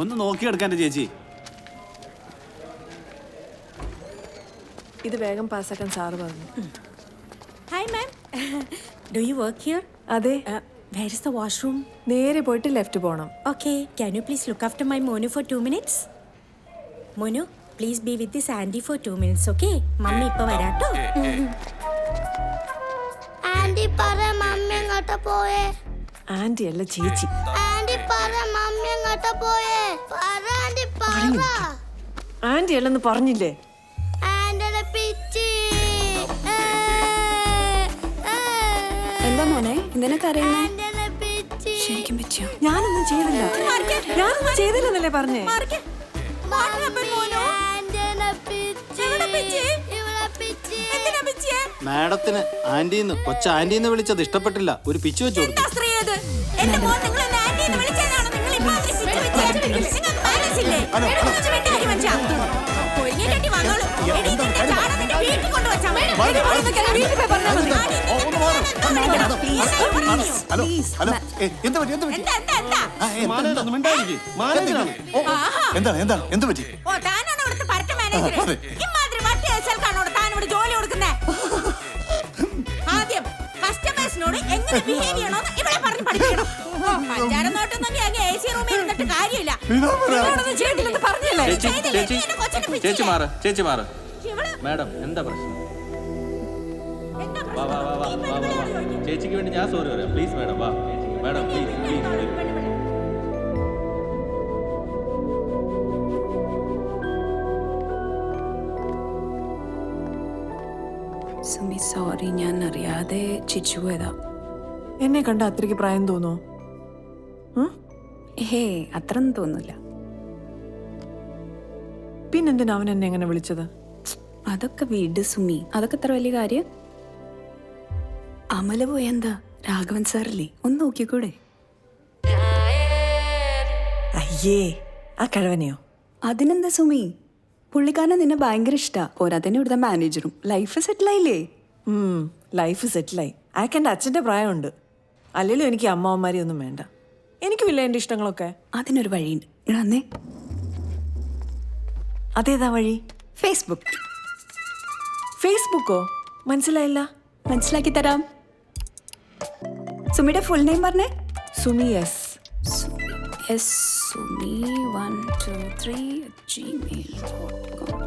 ഒന്ന് നോക്കിയെടുക്കാൻ ചേച്ചി. ഇത് വേഗം പാസ്സാക്കാൻ സാറ് പറഞ്ഞു. Hi ma'am, do you work here? അതെ. Where is the washroom? നേരെ പോയിട്ട് ലെഫ്റ്റ് പോകണം. Okay, can you please look after my മോനു ഫോർ 2 minutes? മോനു, please be with this aunty for 2 minutes, okay? Mummy ഇപ്പൊ വരാട്ടോ. ആന്റി പറ മമ്മി എങ്ങോട്ടാ പോയേ? ആന്റി അല്ല ചേച്ചി. ആന്റി പറ മമ്മി എങ്ങോട്ടാ പോയേ? പറ ആന്റി പറ. ആന്റി അല്ലെന്ന് പറഞ്ഞില്ലേ? ആന്റിയുടെ പിച്ചി. എന്താ മോനെ എന്തിനൊക്കെ അറിയുന്നേ? ആന്റിയുടെ പിച്ചി. ശരിക്കും പറ്റിയോ? ഞാനൊന്നും ചെയ്തില്ലെന്നല്ലേ പറഞ്ഞേ? ആന്റിയുടെ പിച്ചി. ഇവിടെ പിച്ചി. മാഡത്തിന് ആന്റിന്ന് കൊച്ചാന്റിന്ന് വിളിച്ചത് ഇഷ്ടപ്പെട്ടില്ല. ഒരു പിച്ചു വെച്ചു കൊടുത്തു. ചേച്ചി മാറ്. മാഡം എന്താ പ്രശ്നം? വാ വാ വാ വാ വാ വാ. ചേച്ചിക്ക് വേണ്ടി ഞാൻ സോറി പറയാം. പ്ലീസ് മാഡം വാ. Madam please please. Sumi sorry, ഞാൻ അറിയാതെ ചിരിച്ചു പോയതാ. എന്നെ കണ്ട അത്രയ്ക്ക് പ്രായം തോന്നുമോ? ഹേ, അത്രയൊന്നും തോന്നില്ല. പിന്നെന്തിനാ അവൻ എന്നെ എങ്ങനെ വിളിച്ചത്? അതൊക്കെ വീട് സുമി, അതൊക്കെ അത്ര വലിയ കാര്യം. അമല പോയെന്താ? രാഘവൻ സാറല്ലേ, ഒന്ന് നോക്കിക്കൂടെ? അയ്യേ, ആ കിഴവനെയോ? അതിനെന്താ സുമി, പുള്ളിക്കാരനെ നിന്നെ ഭയങ്കര ഇഷ്ടാ. പോരാത്തന്നെ ഇവിടുത്തെ മാനേജറും. ലൈഫ് സെറ്റിലായില്ലേ? ലൈഫ് സെറ്റിലായി. അയാൾക്ക് എൻ്റെ അച്ഛൻ്റെ പ്രായമുണ്ട്. അല്ലെങ്കിലും എനിക്ക് അമ്മാവന്മാരെ ഒന്നും വേണ്ട. എനിക്കുമില്ല എൻ്റെ ഇഷ്ടങ്ങളൊക്കെ. അതിനൊരു വഴിയുണ്ട്. ഇവിടെ വന്നേ. അതേതാ വഴി? ഫേസ്ബുക്ക്. ഫേസ്ബുക്കോ? മനസ്സിലായില്ല. മനസ്സിലാക്കി തരാം. സുമിയുടെ ഫുൾ നെയിം പറഞ്ഞേ. സുമി എസ്. സുമി 123@gmail.com.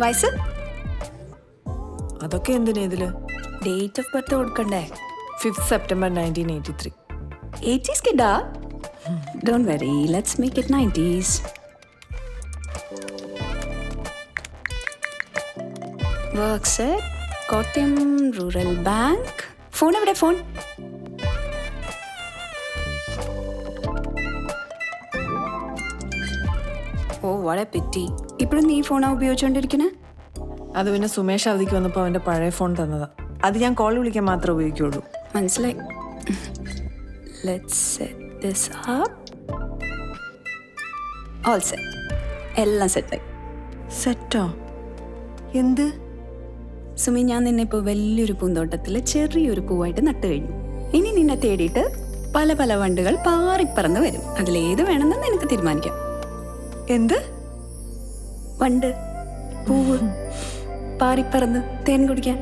വയസ്സ്? അതൊക്കെ എന്തിനാ ഇതില്? ഡേറ്റ് ഓഫ് ബർത്ത് കൊടുക്കണ്ടേ? 5th September 1983. 80s കിഡാ? Don't worry, let's make it 90s. Works at Kottayam Rural Bank. Phone എവിടെ? ഫോൺ ഓ വളരെ പിറ്റി. ഇപ്പോഴും നീ ഫോണാ ഉപയോഗിച്ചോണ്ടിരിക്കണേ? അത് പിന്നെ സുമേഷ് അവധിക്ക് വന്നപ്പോൾ അവൻ്റെ പഴയ ഫോൺ തന്നതാ. അത് ഞാൻ കോൾ വിളിക്കാൻ മാത്രമേ ഉപയോഗിക്കുള്ളൂ. മനസ്സിലായി. Let's set this up. All set. എല്ലാം സെറ്റായി. സെറ്റോ? എന്ത്? സുമി, ഞാൻ നിന്നെ ഇപ്പോൾ വലിയൊരു പൂന്തോട്ടത്തിൽ ചെറിയൊരു പൂവായിട്ട് നട്ടു കഴിഞ്ഞു. ഇനി നിന്നെ തേടിയിട്ട് പല പല വണ്ടുകൾ പാറിപ്പറന്ന് വരും. അതിലേത് വേണമെന്ന് നിനക്ക് തീരുമാനിക്കാം. എന്ത് വണ്ട്? പൂവ് പാറിപ്പറന്ന് തേൻ കുടിക്കാൻ.